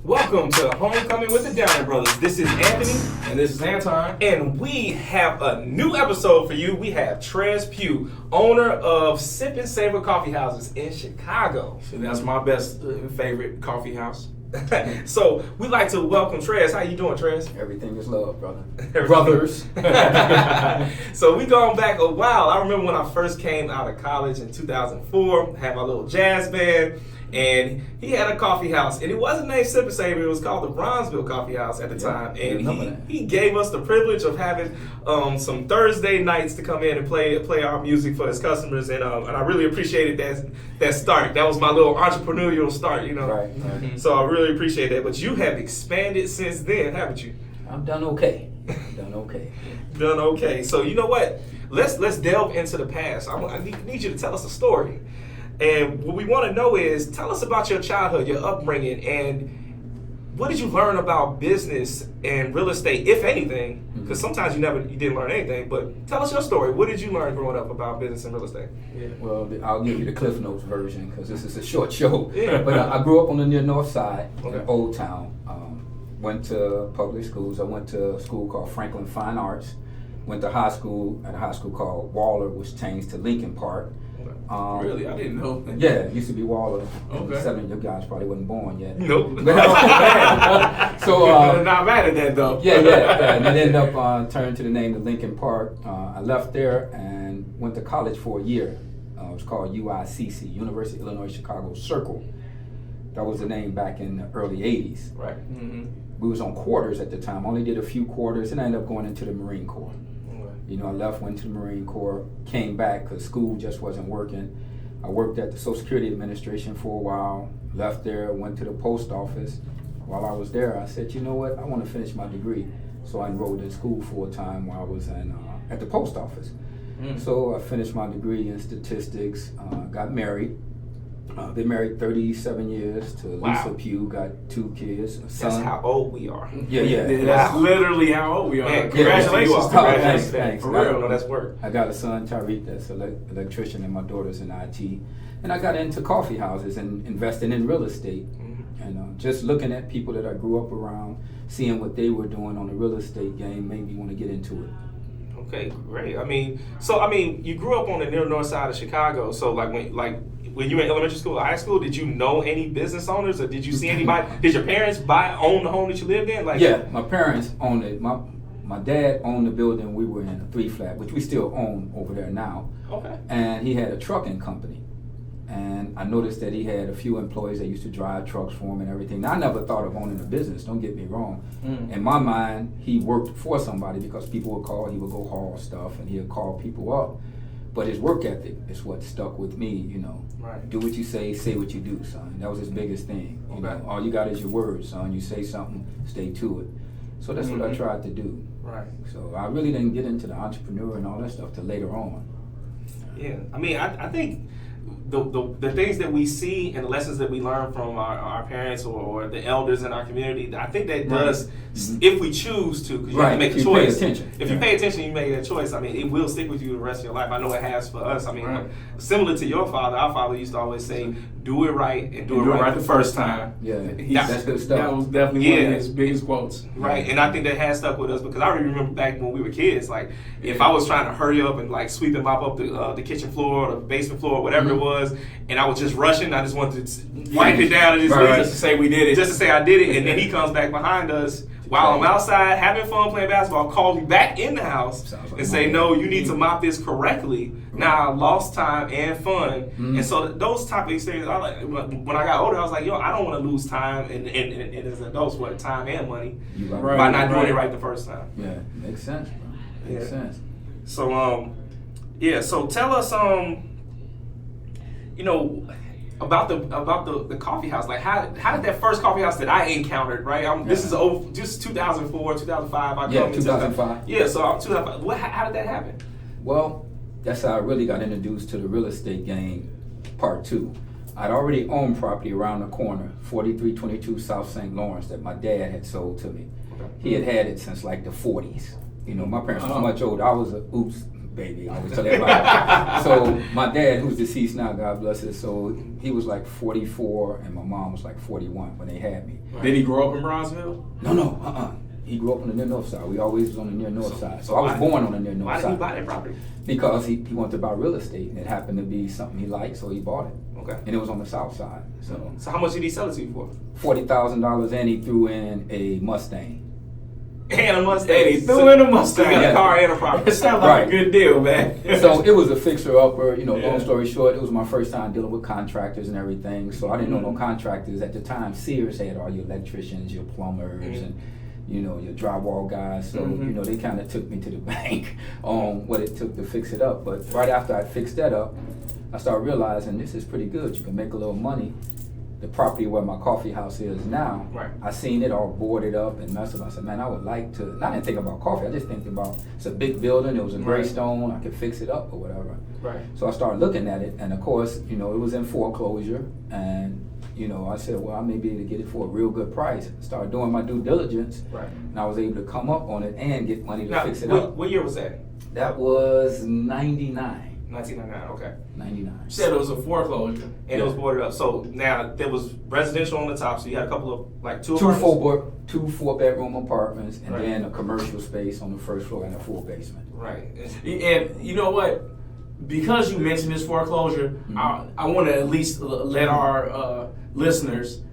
Welcome to Homecoming with the Downer Brothers. This is Anthony. And this is Anton. And we have a new episode for you. We have Trez, Pugh, owner of Sip and Savor Coffee Houses in Chicago. So that's my best favorite coffee house. So we'd like to welcome Trez. How you doing, Trez? Everything is love, brother. Brothers. So we gone back a while. I remember when I first came out of college in 2004, had my little jazz band, and he had a coffee house, and it wasn't named Sip and Savor. It was called the Bronzeville Coffee House at the time, and he gave us the privilege of having some Thursday nights to come in and play our music for his customers, and I really appreciated that start. That was my little entrepreneurial start, you know. Right. Mm-hmm. So I really appreciate that. But you have expanded since then, haven't you? I'm done okay. Done okay. So you know what? Let's delve into the past. I need you to tell us a story. And what we want to know is, tell us about your childhood, your upbringing, and what did you learn about business and real estate, if anything? Because sometimes you didn't learn anything. But tell us your story. What did you learn growing up about business and real estate? Yeah. Well, I'll give you the Cliff Notes version because this is a short show. Yeah. But I grew up on the near north side Okay. in Old Town. Went to public schools. I went to a school called Franklin Fine Arts. Went to high school at a high school called Waller, which changed to Lincoln Park. Really? I didn't know. Yeah, it used to be Waller. Okay. Some of you guys probably wasn't born yet. Nope. So not mad at that though. Yeah. And it ended up turning to the name of Lincoln Park. I left there and went to college for a year. It was called UICC, University of Illinois Chicago Circle. That was the name back in the early 80s. Right. Mm-hmm. We was on quarters at the time. Only did a few quarters and I ended up going into the Marine Corps. You know, I left, went to the Marine Corps, came back because school just wasn't working. I worked at the Social Security Administration for a while, left there, went to the post office. While I was there, I said, you know what, I want to finish my degree. So I enrolled in school full time while I was at the post office. So I finished my degree in statistics, got married. Been married 37 years to Lisa Pugh, got 2 kids, a son. That's how old we are. Yeah. That's literally how old we are. Man, Congratulations. Thanks. For real, no, that's work. I got a son, Tariq, that's an electrician, and my daughter's in IT. And I got into coffee houses and investing in real estate. And just looking at people that I grew up around, seeing what they were doing on the real estate game made me want to get into it. Okay, great. I mean, you grew up on the near north side of Chicago. So when you were in elementary school or high school, did you know any business owners, or did you see anybody? Did your parents own the home that you lived in? Yeah, my parents owned it. My dad owned the building we were in, a 3-flat, which we still own over there now. Okay. And he had a trucking company. And I noticed that he had a few employees that used to drive trucks for him and everything. Now, I never thought of owning a business, don't get me wrong. In my mind, he worked for somebody because people would call, he would go haul stuff, and he would call people up. But his work ethic is what stuck with me, you know. Right. Do what you say what you do, son. That was his biggest thing. You know, all you got is your word, son. You say something, stay to it. So that's what I tried to do. Right. So I really didn't get into the entrepreneur and all that stuff till later on. Yeah. I mean, I think the things that we see and the lessons that we learn from our parents or the elders in our community, I think that does, if we choose to, because you have to make a choice. If you pay attention, you make that choice. I mean, it will stick with you the rest of your life. I know it has for us. I mean, similar to your father, our father used to always say, do it right and do it right the first time. Yeah, that's good stuff. That was definitely one of his biggest quotes. Right, and I think that has stuck with us because I remember back when we were kids, like if I was trying to hurry up and like sweep and mop up the kitchen floor or the basement floor or whatever it was, and I was just rushing, I just wanted to wipe it down and just leave. Just to say we did it. Just to say I did it, and then he comes back behind us while I'm outside having fun playing basketball, call me back in the house and say, no, you need to mop this correctly. Now I lost time and fun. And so those type of experiences, when I got older, I was like, I don't want to lose time and as adults, time and money by not doing it right the first time. Yeah, makes sense, bro. Makes sense. So, so tell us, about the coffee house. Like how did that first coffee house that I encountered, right? This is just 2004, 2005. 2005. Yeah, so 2005. How did that happen? Well, that's how I really got introduced to the real estate game, part 2. I'd already owned property around the corner, 4322 South St. Lawrence, that my dad had sold to me. Okay. He had it since like the 40s. You know, my parents were much older. I was baby. I always tell everybody. So my dad, who's deceased now, God bless him, so he was like 44 and my mom was like 41 when they had me. Did he grow up in Bronzeville? No. He grew up on the near north side. We always was on the near north side. So I was born on the near north side. Why did he buy that property? Because he wanted to buy real estate, and it happened to be something he liked, so he bought it. Okay. And it was on the south side. So how much did he sell it to you for? $40,000, and he threw in a Mustang. And a Mustang. And he threw in a Mustang. So you got a car and a property. It sounds like a good deal, man. So it was a fixer-upper. Yeah. Long story short, it was my first time dealing with contractors and everything. So I didn't know no contractors at the time. Sears had all your electricians, your plumbers, and your drywall guys. So they kind of took me to the bank on what it took to fix it up. But right after I fixed that up, I started realizing this is pretty good. You can make a little money. The property where my coffee house is now, right. I seen it all boarded up and messed up. I said, man, I would like to. I didn't think about coffee. I just think about it's a big building. It was a gray stone. I could fix it up or whatever. Right. So I started looking at it, and of course, it was in foreclosure, and I said, well, I may be able to get it for a real good price. Started doing my due diligence, right. and I was able to come up on it and get money to fix it up. What year was that? That was 99. 1999, okay. 99. You said it was a foreclosure. And it was boarded up. So now there was residential on the top, so you had a couple of, like two Two four-bedroom apartments, and then a commercial space on the first floor and a full basement. Right. And you know what? Because you mentioned this foreclosure, I want to at least let our listeners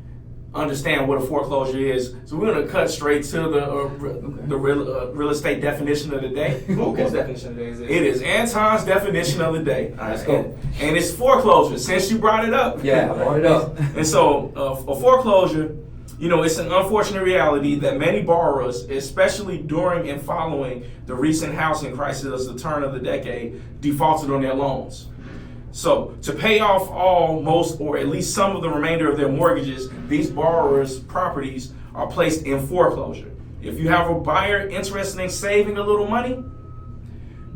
understand what a foreclosure is. So we're going to cut straight to the real estate definition of the day. Whose definition of the day is it? It is Anton's definition of the day. All right, let's go. And it's foreclosure, since you brought it up. Yeah, I brought it up. And so a foreclosure, it's an unfortunate reality that many borrowers, especially during and following the recent housing crisis at the turn of the decade, defaulted on their loans. So to pay off all, most, or at least some of the remainder of their mortgages, these borrowers' properties are placed in foreclosure. If you have a buyer interested in saving a little money,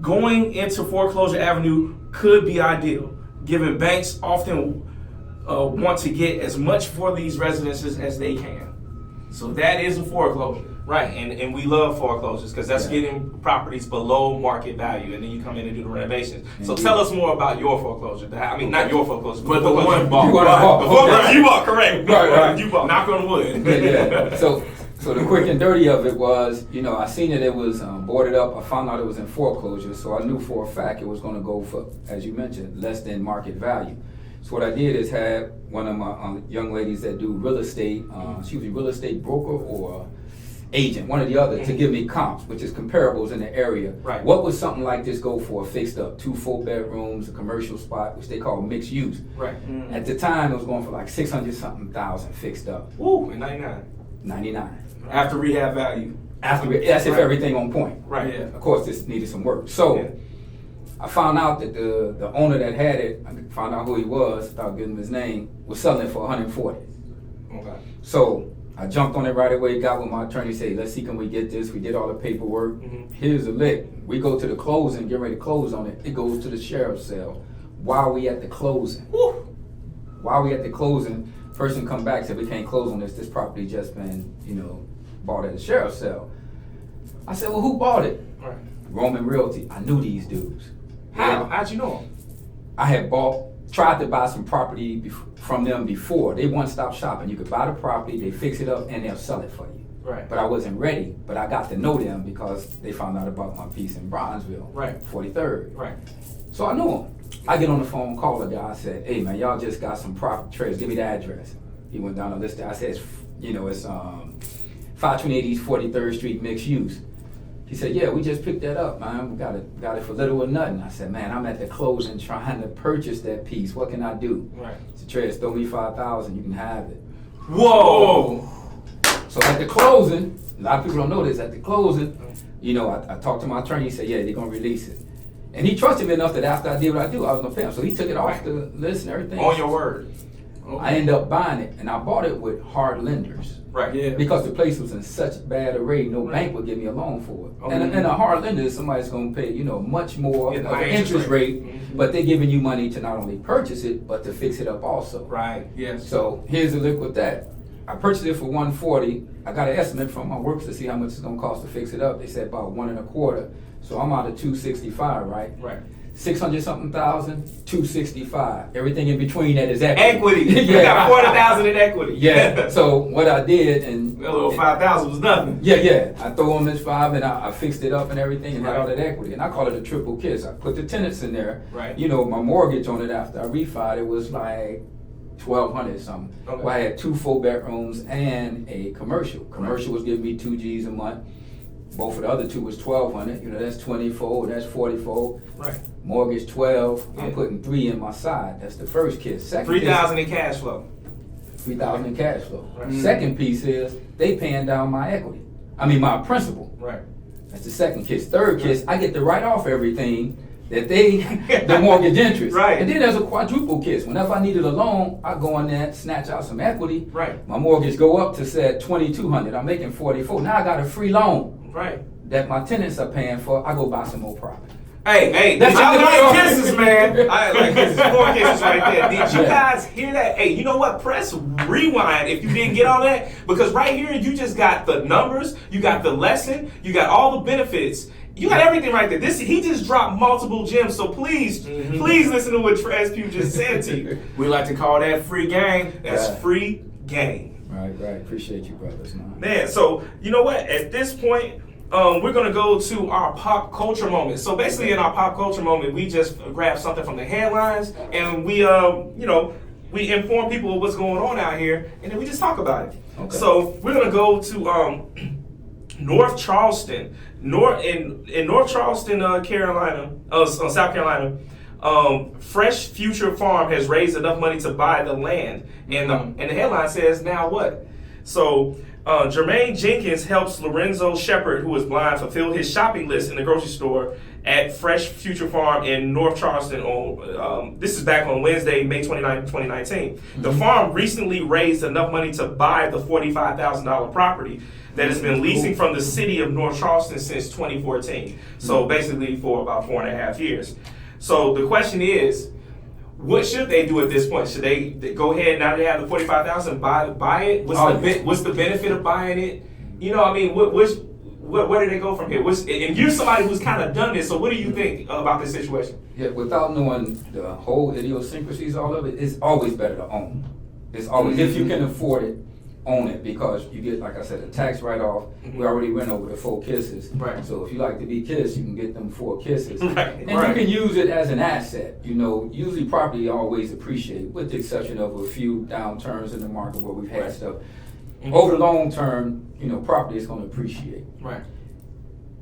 going into foreclosure avenue could be ideal, given banks often want to get as much for these residences as they can. So that is a foreclosure. Right, and we love foreclosures because that's getting properties below market value, and then you come in and do the renovations. So tell us more about your foreclosure. I mean, not your foreclosure, but the one you bought. The foreclosure you bought, correct. Right. You bought. Knock on wood. Yeah. So the quick and dirty of it was, I seen that it was boarded up. I found out it was in foreclosure, so I knew for a fact it was going to go for, as you mentioned, less than market value. So what I did is had one of my young ladies that do real estate, she was a real estate broker or agent, one or the other, to give me comps, which is comparables in the area. Right. What would something like this go for fixed up? 2 full bedrooms, a commercial spot, which they call mixed use. Right. At the time, it was going for like 600-something thousand fixed up. Woo, in 99. 99. After rehab value. That's if everything on point. Right. Yeah. Of course, this needed some work. So I found out that the owner that had it, I found out who he was, without giving him his name, was selling it for 140. Okay. So I jumped on it right away, got with my attorney, said, let's see, can we get this? We did all the paperwork. Here's the lick. We go to the closing, get ready to close on it. It goes to the sheriff's cell. While we at the closing, person come back, said, we can't close on this. This property just been, bought at the sheriff's cell. I said, well, who bought it? Right. Roman Realty. I knew these dudes. How? How'd you know them? I had tried to buy some property from them before. They one-stop shopping. You could buy the property, they fix it up, and they'll sell it for you. Right. But I wasn't ready. But I got to know them because they found out about my piece in Bronzeville, Right. 43rd. Right. So I knew them. I get on the phone, call the guy. I said, hey, man, y'all just got some property. Trez, give me the address. He went down the list. I said, it's 528 East 43rd Street, mixed use. He said, yeah, we just picked that up, man. We got it for little or nothing. I said, man, I'm at the closing trying to purchase that piece. What can I do? Right. He said, Trez, throw me $5,000. You can have it. Whoa! So at the closing, a lot of people don't know this, at the closing, I talked to my attorney. He said, yeah, they're going to release it. And he trusted me enough that after I did what I do, I was going to pay him. So he took it off the list and everything. On your word. I ended up buying it, and I bought it with hard lenders. Right. Yeah. Because the place was in such bad array, no bank would give me a loan for it. And a hard lender is somebody's going to pay, much more of an interest rate, but they're giving you money to not only purchase it, but to fix it up also. Right. Yes. So here's the lick with that. I purchased it for $140. I got an estimate from my workers to see how much it's gonna cost to fix it up. They said about $125. So I'm out of $265, right? Right. 600 something thousand, $265. Everything in between that is equity. Equity. You got 40,000 in equity. Yeah. So what I did, and a little 5,000 was nothing. yeah, I throw on this 5 and I fixed it up and everything and had all that equity. And I call it a triple kiss. I put the tenants in there. Right. You know, my mortgage on it after I refied it was like $1,200 something. Okay. Well, I had 2 full bedrooms and a commercial. Commercial was giving me 2 G's a month. Both of the other 2 was $1,200. You know, that's 24. That's 44. Right. Mortgage 12. Yeah. I'm putting 3 in my side. That's the first kiss. Second 3,000 in cash flow. 3,000 in cash flow. Right. Second piece is they paying down my equity. I mean my principal. Right. That's the second kiss. Third kiss, I get to write off everything that they, the mortgage interest. Right. And then there's a quadruple kiss. Whenever I needed a loan, I go in there, snatch out some equity. Right. My mortgage go up to say $2,200. I'm making $44. Now I got a free loan Right. that my tenants are paying for. I go buy some more property. Hey, That's I it. like kisses, man. I like kisses. 4 kisses right there. Did you guys hear that? Hey, you know what? Press rewind if you didn't get all that. Because right here, you just got the numbers, you got the lesson, you got all the benefits. You got everything right there. He just dropped multiple gems. So please listen to what Trez Pugh just said to you. We like to call that free game. That's Right. free game. Right. Appreciate you, brothers, man. Man, so you know what? At this point, we're gonna go to our pop culture moment. So basically, in our pop culture moment, we just grab something from the headlines and we inform people of what's going on out here, and then we just talk about it. Okay. So we're gonna go to North Charleston, in North Charleston, South Carolina. Fresh Future Farm has raised enough money to buy the land, and the headline says, "Now what?" So. Jermaine Jenkins helps Lorenzo Shepard, who is blind, fulfill his shopping list in the grocery store at Fresh Future Farm in North Charleston. This is back on Wednesday, May 29, 2019. The farm recently raised enough money to buy the $45,000 property that has been leasing from the city of North Charleston since 2014. So basically for about 4.5 years. So the question is, what should they do at this point? Should they go ahead now that they have the $45,000 buy it? What's the benefit of buying it? You know, I mean, where do they go from here? And you're somebody who's kind of done this, so what do you think about this situation? Yeah, without knowing the whole idiosyncrasies, all of it, it's always better to own. It's always, if you can afford it, own it, because you get, like I said, a tax write-off. We already went over the 4 kisses. Right. So if you like to be kissed, you can get them 4 kisses. Right. And you can use it as an asset. You know, usually property always appreciate, with the exception of a few downturns in the market where we've had stuff. Over the long term, you know, property is going to appreciate. Right.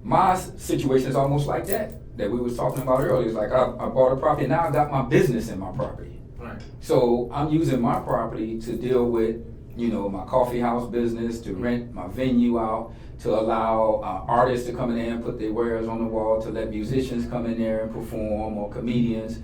My situation is almost like that we was talking about earlier. It's like I bought a property, and now I got my business in my property. Right. So I'm using my property to deal with, you know, my coffee house business, to rent my venue out, to allow artists to come in there and put their wares on the wall, to let musicians come in there and perform, or comedians.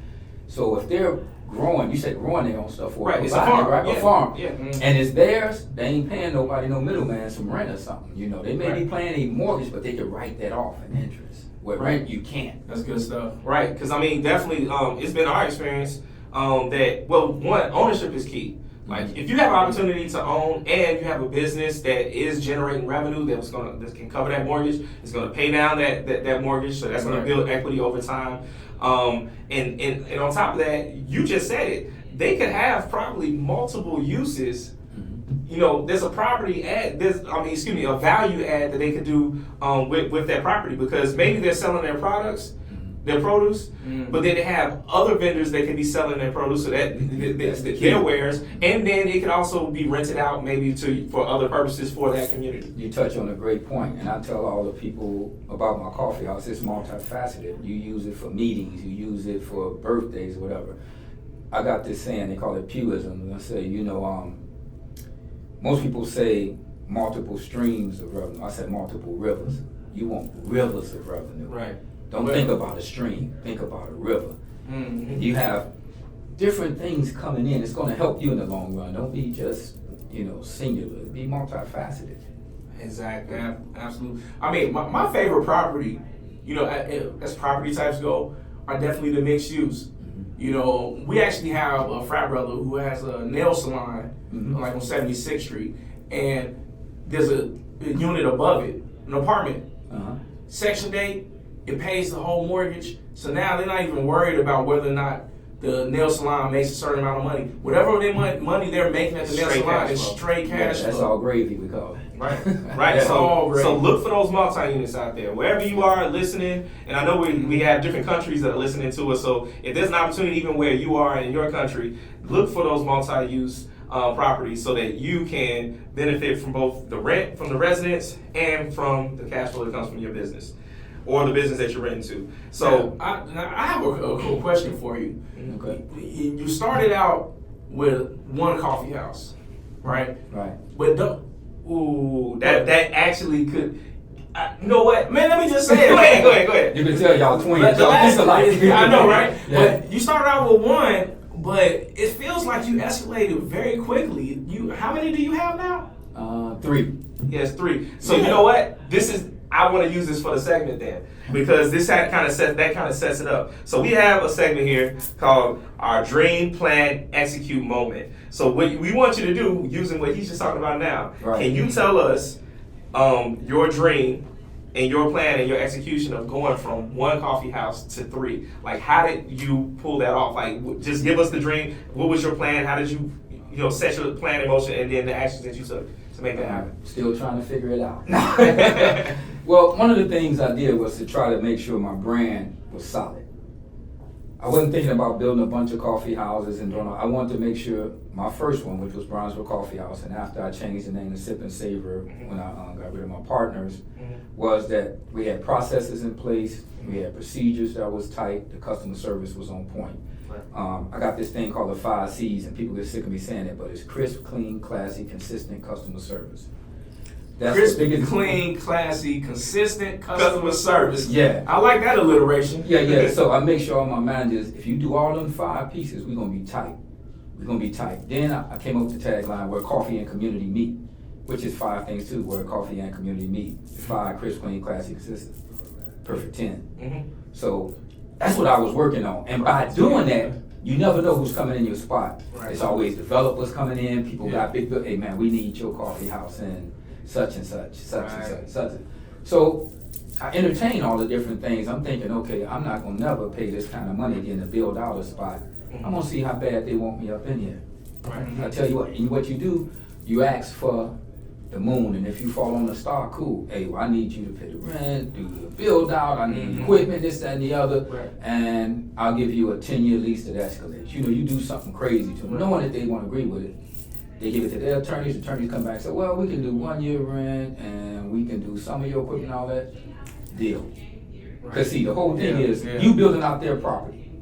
So if they're growing, you said growing their own stuff, or Right, it's a providing, farm. right? Yeah. A farm. Yeah. And it's theirs, they ain't paying nobody, no middleman, some rent or something. You know, they may be paying a mortgage, but they can write that off in interest. With rent, you can't. That's good stuff. Right, because I mean, definitely, it's been our experience that, well, one, ownership is key. Like, if you have an opportunity to own and you have a business that is generating revenue that can cover that mortgage, it's gonna pay down that mortgage, so that's gonna build equity over time. And on top of that, you just said it, they could have probably multiple uses. You know, there's a value add that they could do with that property, because maybe they're selling their products, their produce, but then they have other vendors that can be selling their produce, so that their wares, and then it can also be rented out maybe for other purposes for that community. You touch on a great point, and I tell all the people about my coffee house, it's multifaceted. You use it for meetings, you use it for birthdays, whatever. I got this saying, they call it Pughism, and I say, you know, most people say multiple streams of revenue. I said multiple rivers. You want rivers of revenue. Right. Don't think about a stream, think about a river. You have different things coming in. It's going to help you in the long run. Don't be just, you know, singular. Be multifaceted. Exactly, absolutely. I mean, my favorite property, you know, as property types go, are definitely the mixed use. You know, we actually have a frat brother who has a nail salon, like on 76th Street, and there's a unit above it, an apartment. Uh-huh. Section 8, it pays the whole mortgage. So now they're not even worried about whether or not the nail salon makes a certain amount of money. Whatever money they're making at the nail salon is straight cash flow. That's all gravy, we call it. Right, right. That's all So, great. so look for those multi-units out there, wherever you are listening. And I know we have different countries that are listening to us. So if there's an opportunity, even where you are in your country, look for those multi-use properties so that you can benefit from both the rent from the residents and from the cash flow that comes from your business or the business that you're renting to. So I have a cool question for you. Okay. You started out with one coffee house, right? Right. But that actually could. You know what? man, let me just say it. Go ahead. You can tell y'all twins. But the y'all last, think alike. I know, right? Yeah. But you started out with one, but it feels like you escalated very quickly. How many do you have now? 3. Yes, 3. So you know what? I want to use this for the segment then, because this kind of sets it up. So we have a segment here called our Dream Plan Execute Moment. So what we want you to do, using what he's just talking about now, Right. can you tell us your dream and your plan and your execution of going from one coffee house to 3? Like, how did you pull that off? Like, just give us the dream. What was your plan? How did you set your plan in motion, and then the actions that you took to make that happen? Still trying to figure it out. Well, one of the things I did was to try to make sure my brand was solid. I wasn't thinking about building a bunch of coffee houses and doing all. I wanted to make sure my first one, which was Brownsville Coffee House, and after I changed the name to Sip and Savor when I got rid of my partners, was that we had processes in place, we had procedures that was tight, the customer service was on point. Right. I got this thing called the 5 C's, and people get sick of me saying it, but it's crisp, clean, classy, consistent customer service. That's Crisp, the biggest clean, classy, consistent customer service. Yeah. I like that alliteration. Yeah. So I make sure all my managers, if you do all them 5 pieces, we're gonna be tight. We're gonna be tight. Then I came up with the tagline where coffee and community meet, which is 5 things too, where coffee and community meet. 5, crisp, clean, classy, consistent. Perfect 10. So that's what I was working on. And by doing that, you never know who's coming in your spot. Right. It's always developers coming in, people Yeah. got big, hey man, we need your coffee house and such and such. Right. So I entertain all the different things. I'm thinking, okay, I'm not gonna never pay this kind of money again to build out a spot. I'm gonna see how bad they want me up in here. Right. I tell you what, and what you do, you ask for the moon, and if you fall on the star, cool. Hey, well, I need you to pay the rent, do the build out, I need equipment, this, that, and the other, Right. and I'll give you a 10-year lease that escalates. You know, you do something crazy to them, knowing that they won't agree with it. They give it to their attorneys. Attorneys come back and say, well, we can do 1 year rent, and we can do some of your equipment and all that. Deal. Because see, the whole thing is, you building out their property.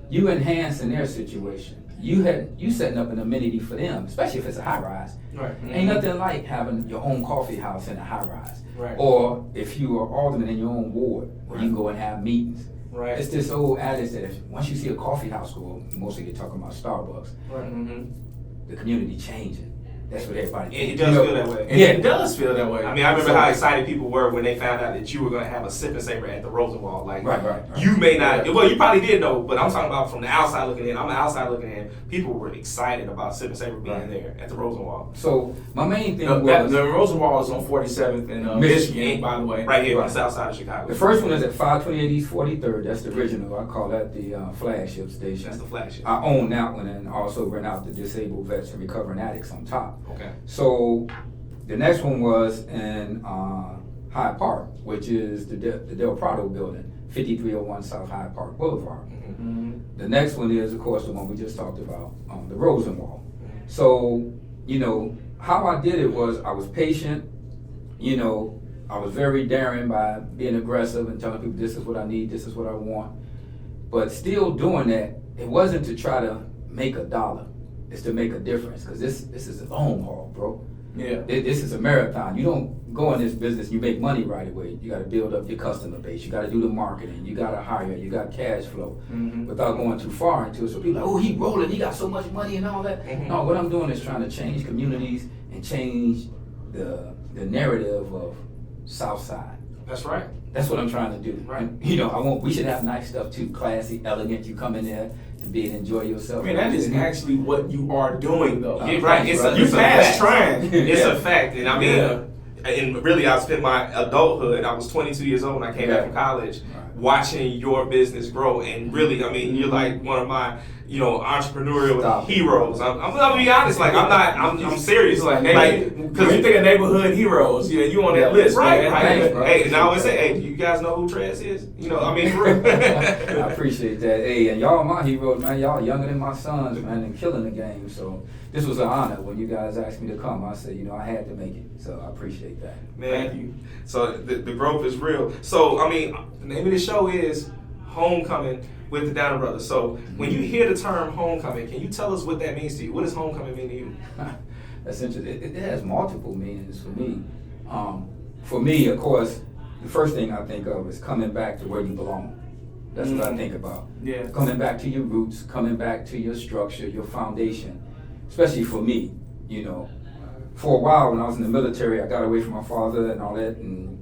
You enhancing their situation. You setting up an amenity for them, especially if it's a high rise. Right. Ain't nothing like having your own coffee house in a high rise. Right. Or if you are alderman in your own ward, where you can go and have meetings. Right. It's this old adage that once you see a coffee house go, mostly they're talking about Starbucks, Right. the community changing. That's what everybody It thinks. does You know, feel that way. Yeah. It does feel that way. I mean, I remember how excited people were when they found out that you were going to have a Sip and Savor at the Rosenwald. Like, Right. you may not, well, you probably did know, but I'm talking about from the outside looking in. I'm the outside looking in. People were excited about Sip and Savor being there at the Rosenwald. So my main thing The was Rosenwald is on 47th in Michigan, by the way. Right here on Right. the south side of Chicago. the first one is at 528 East 43rd. That's the original. I call that the flagship station. That's the flagship. I own that one and also rent out the disabled vets and recovering addicts on top. Okay. So the next one was in Hyde Park, which is the Del Prado building, 5301 South Hyde Park Boulevard. The next one is, of course, the one we just talked about, the Rosenwald. So, you know, how I did it was I was patient, you know, I was very daring by being aggressive and telling people this is what I need, this is what I want. But still doing that, it wasn't to try to make a dollar. It's to make a difference, because this is a long haul, bro. Yeah. This is a marathon. You don't go in this business, you make money right away. You got to build up your customer base. You got to do the marketing. You got to hire. You got cash flow without going too far into it. So people are like, oh, he rolling. He got so much money and all that. No, what I'm doing is trying to change communities and change the narrative of Southside. That's right. That's what I'm trying to do. Right. And, you know, we should have nice stuff too, classy, elegant. You come in there, and be able to enjoy yourself. I mean, that is actually what you are doing, though. Yeah, right. It's a passed fact. trying. It's a fact, and I mean, Yeah. and really, I spent my adulthood. I was 22 years old when I came back from college, watching your business grow. And really, I mean, you're like one of my, entrepreneurial heroes. I'm gonna be honest. Like, I'm serious. Because you think of neighborhood heroes, you on that list, right? man. Right. Hey, and I always say, hey, do you guys know who Trez is? I appreciate that. Hey, and y'all my heroes, man. Y'all younger than my sons, man, and killing the game. So this was an honor when you guys asked me to come. I said, I had to make it. So I appreciate that. Man, thank you. So the growth is real. So, I mean, the name of the show is Homecoming with the Downer Brothers. So when you hear the term homecoming, can you tell us what that means to you? What does homecoming mean to you? That's interesting. It has multiple meanings for me. For me, of course, the first thing I think of is coming back to where you belong. That's what I think about. Yeah. Coming back to your roots, coming back to your structure, your foundation. Especially for me, For a while when I was in the military, I got away from my father and all that, and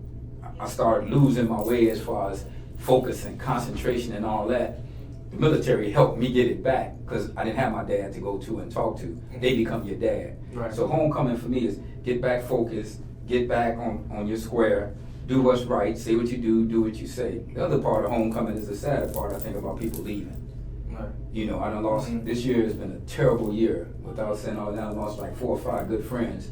I started losing my way as far as focus and concentration and all that. The military helped me get it back because I didn't have my dad to go to and talk to. They become your dad. Right. So homecoming for me is get back focused, get back on your square, do what's right, say what you do what you say. The other part of homecoming is the sad part, I think, about people leaving. Right. I done lost, this year has been a terrible year. Without saying all that, I lost like 4 or 5 good friends.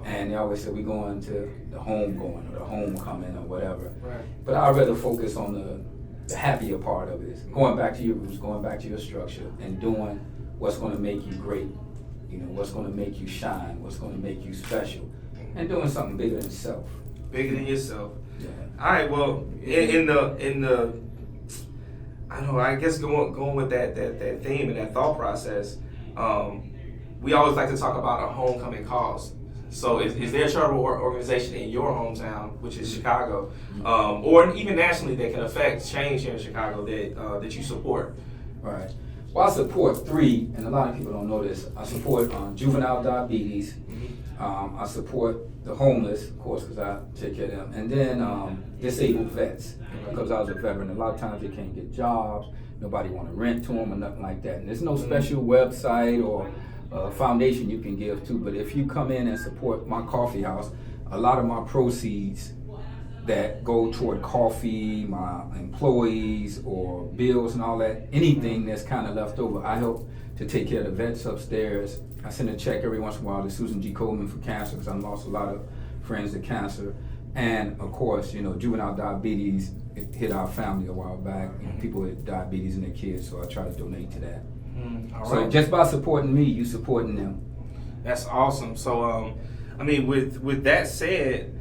And they always said we going to the homegoing or the homecoming or whatever. Right. But I'd rather focus on the happier part of it. Is going back to your roots, going back to your structure, and doing what's going to make you great. What's going to make you shine, what's going to make you special, and doing something bigger than self. Bigger than yourself. Yeah. All right. Well, in the I guess going with that theme and that thought process, we always like to talk about a homecoming cause. So is there a charitable organization in your hometown, which is Chicago, or even nationally that can affect change here in Chicago that you support? Right. Well, I support 3, and a lot of people don't know this. I support juvenile diabetes. I support the homeless, of course, because I take care of them. And then disabled vets, because I was a veteran. A lot of times they can't get jobs. Nobody want to rent to them or nothing like that. And there's no special website or foundation you can give to. But if you come in and support my coffee house, a lot of my proceeds that go toward coffee, my employees, or bills and all that, anything that's kind of left over, I help to take care of the vets upstairs. I send a check every once in a while to Susan G. Coleman for cancer, because I lost a lot of friends to cancer. And of course, juvenile diabetes, it hit our family a while back. People with diabetes and their kids, so I try to donate to that. So just by supporting me, you supporting them. That's awesome. So, with that said,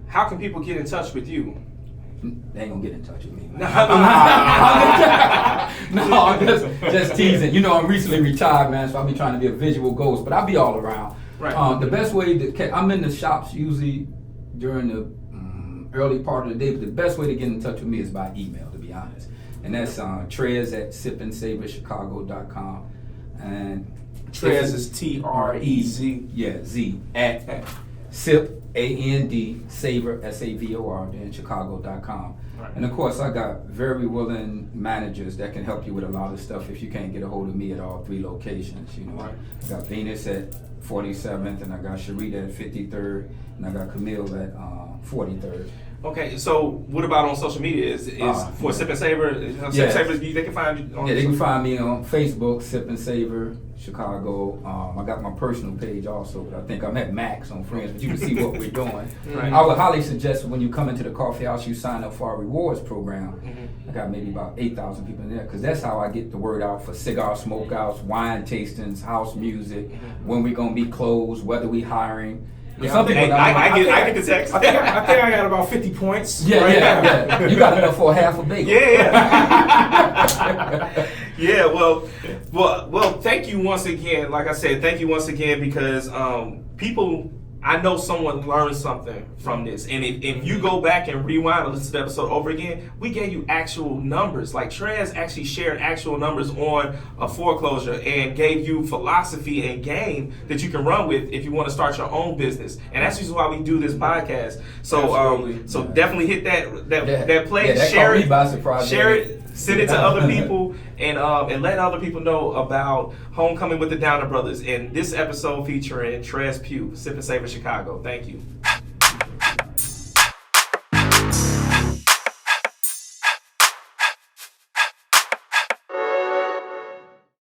how can people get in touch with you? They ain't gonna get in touch with me. No, I'm just teasing. I'm recently retired, man, so I'll be trying to be a visual ghost, but I'll be all around. Right. The best way I'm in the shops usually during the early part of the day, but the best way to get in touch with me is by email, to be honest. And that's Trez at sipandsavorchicago.com. And Trez is Trez. Yeah, Z at sip AND Savor SAVOR then Chicago.com. Right. And of course I got very willing managers that can help you with a lot of stuff if you can't get a hold of me at all 3 locations. Right. I got Venus at 47th, and I got Sharita at 53rd, and I got Camille at 43rd. Okay, so what about on social media? Is for Sip and Savor? Sip and Savor, they can find you on. Yeah, they can find me on Facebook, Sip and Savor Chicago. I got my personal page also, but I think I'm at max on Friends, but you can see what we're doing. Right. I would highly suggest when you come into the coffee house, you sign up for our rewards program. I got maybe about 8,000 people in there, because that's how I get the word out for cigar smokeouts, wine tastings, house music, when we're gonna be closed, whether we hiring. Yeah, I get the text. I think I got about 50 points. Yeah. You got enough for a half a bagel. Yeah. Yeah. Well. Thank you once again. Like I said, thank you once again, because people. I know someone learned something from this, and if you go back and rewind and listen to the episode over again, we gave you actual numbers. Like Trez actually shared actual numbers on a foreclosure and gave you philosophy and game that you can run with if you want to start your own business. And that's just why we do this podcast. So definitely hit that play. Yeah, that share caught it. me by surprise. Share it. Send it to other people and let other people know about Homecoming with the Downer Brothers and this episode featuring Trez, Pugh, Sip and Savor Chicago. Thank you.